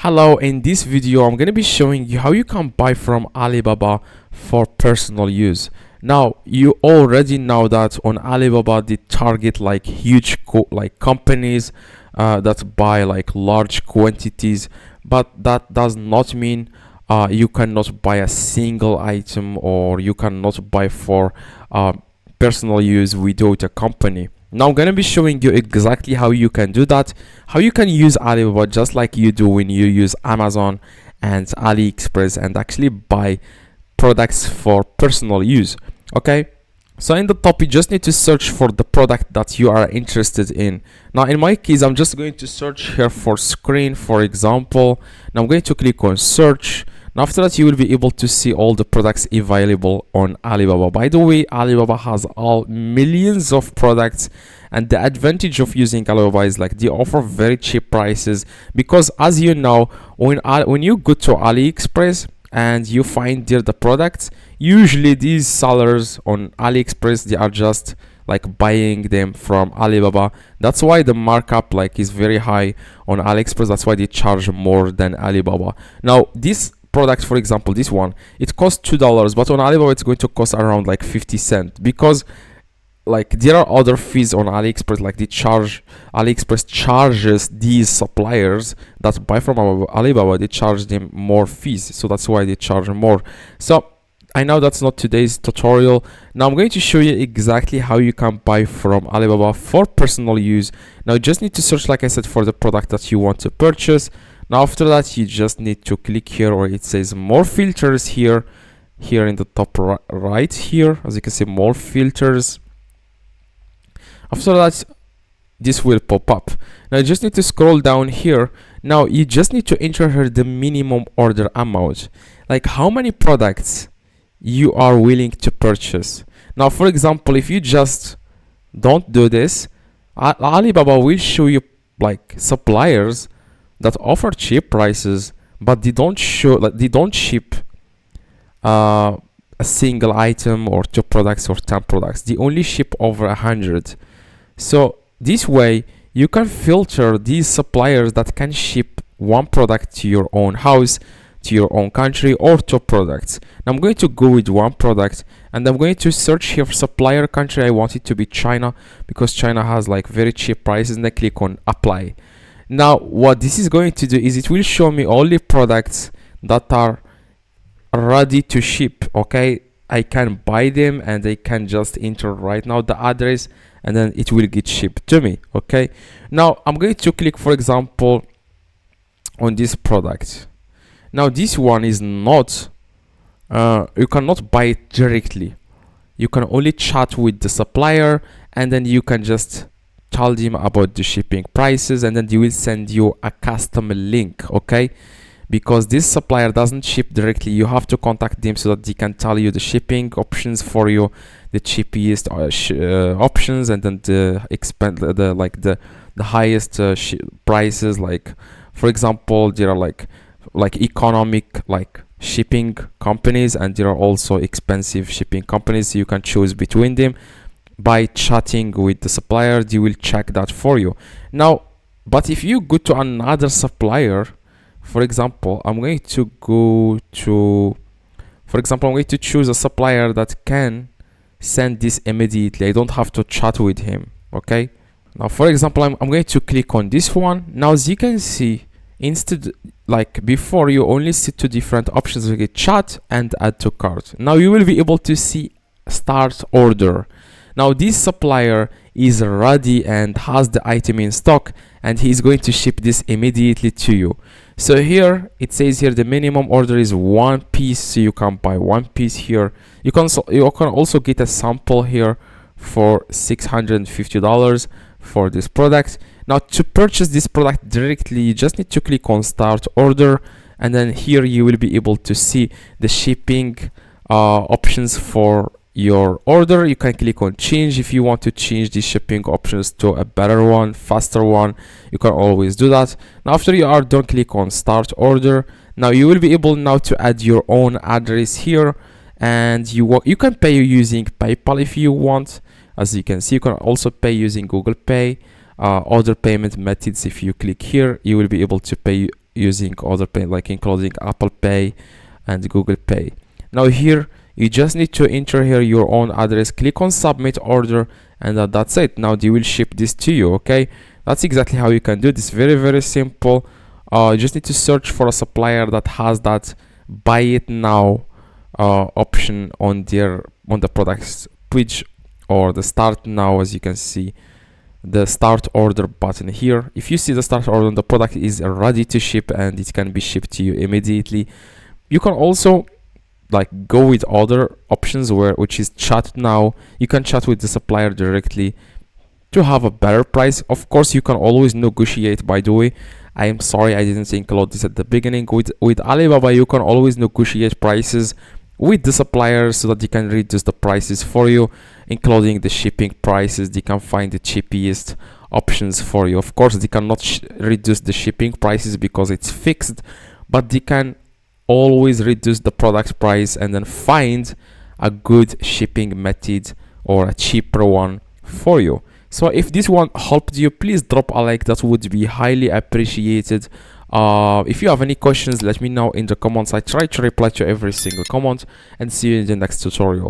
Hello, in this video I'm going to be showing you how you can buy from Alibaba for personal use. Now you already know that on Alibaba they target like huge companies that buy like large quantities, but that does not mean you cannot buy a single item, or you cannot buy for personal use without a company. Now I'm gonna be showing you exactly how you can do that, how you can use Alibaba just like you do when you use Amazon and AliExpress and actually buy products for personal use. Okay, so in the top you just need to search for the product that you are interested in. Now in my case I'm just going to search here for screen, for example. Now I'm going to click on search. Now after that you will be able to see all the products available on Alibaba. By the way, Alibaba has all millions of products, and the advantage of using Alibaba is like they offer very cheap prices, because as you know, when you go to AliExpress and you find there the products, usually these sellers on AliExpress, they are just like buying them from Alibaba. That's why the markup like is very high on AliExpress. That's why they charge more than Alibaba. Now this product, for example, this one, it costs $2, but on Alibaba it's going to cost around like 50 cents, because like there are other fees on AliExpress, like AliExpress charges these suppliers that buy from Alibaba, they charge them more fees, so that's why they charge more. So I know that's not today's tutorial. Now I'm going to show you exactly how you can buy from Alibaba for personal use. Now you just need to search, like I said, for the product that you want to purchase. Now after that you just need to click here where it says more filters here in the top right here, as you can see, more filters. After that this will pop up. Now you just need to scroll down here. Now you just need to enter here the minimum order amount, like how many products you are willing to purchase. Now for example, if you just don't do this, Alibaba will show you like suppliers that offer cheap prices, but they don't ship a single item or 2 products or 10 products. They only ship over 100. So this way you can filter these suppliers that can ship 1 product to your own house, to your own country, or 2 products. Now I'm going to go with 1 product, and I'm going to search here for supplier country. I want it to be China, because China has like very cheap prices, and I click on apply. Now what this is going to do is it will show me only products that are ready to ship. Okay, I can buy them and I can just enter right now the address, and then it will get shipped to me. Okay, now I'm going to click, for example, on this product. Now this one is not you cannot buy it directly. You can only chat with the supplier, and then you can just tell them about the shipping prices, and then they will send you a custom link. Okay, because this supplier doesn't ship directly, you have to contact them so that they can tell you the shipping options for you, the cheapest options, and then the highest prices. Like for example, there are like economic shipping companies, and there are also expensive shipping companies, so you can choose between them. By chatting with the supplier, they will check that for you. Now, but if you go to another supplier, for example, I'm going to choose a supplier that can send this immediately. I don't have to chat with him. Okay, now for example, I'm going to click on this one. Now as you can see, instead, like before, you only see 2 different options. You get chat and add to cart. Now you will be able to see start order. Now this supplier is ready and has the item in stock, and he's going to ship this immediately to you. So here it says here the minimum order is 1 piece, so you can buy 1 piece here. You can also get a sample here for $650 for this product. Now to purchase this product directly, you just need to click on start order, and then here you will be able to see the shipping options for your order. You can click on change if you want to change the shipping options to a better one, faster one. You can always do that. Now after you are done, click on start order. Now you will be able now to add your own address here, and you can pay using PayPal if you want. As you can see, you can also pay using Google Pay. Other payment methods, if you click here, you will be able to pay using other pay, like including Apple Pay and Google Pay. Now here you just need to enter here your own address, click on submit order, and that's it. Now they will ship this to you. Okay, that's exactly how you can do this. Very simple. You just need to search for a supplier that has that buy it now option on the products page, or the start now. As you can see, the start order button here, if you see the start order, the product is ready to ship and it can be shipped to you immediately. You can also like go with other options which is chat now. You can chat with the supplier directly to have a better price. Of course, you can always negotiate. By the way, I am sorry I didn't include this at the beginning. With Alibaba, you can always negotiate prices with the suppliers so that they can reduce the prices for you, including the shipping prices. They can find the cheapest options for you. Of course, they cannot reduce the shipping prices because it's fixed, but they can always reduce the product price and then find a good shipping method or a cheaper one for you. So if this one helped you, please drop a like, that would be highly appreciated. If you have any questions, let me know in the comments. I try to reply to every single comment, and see you in the next tutorial.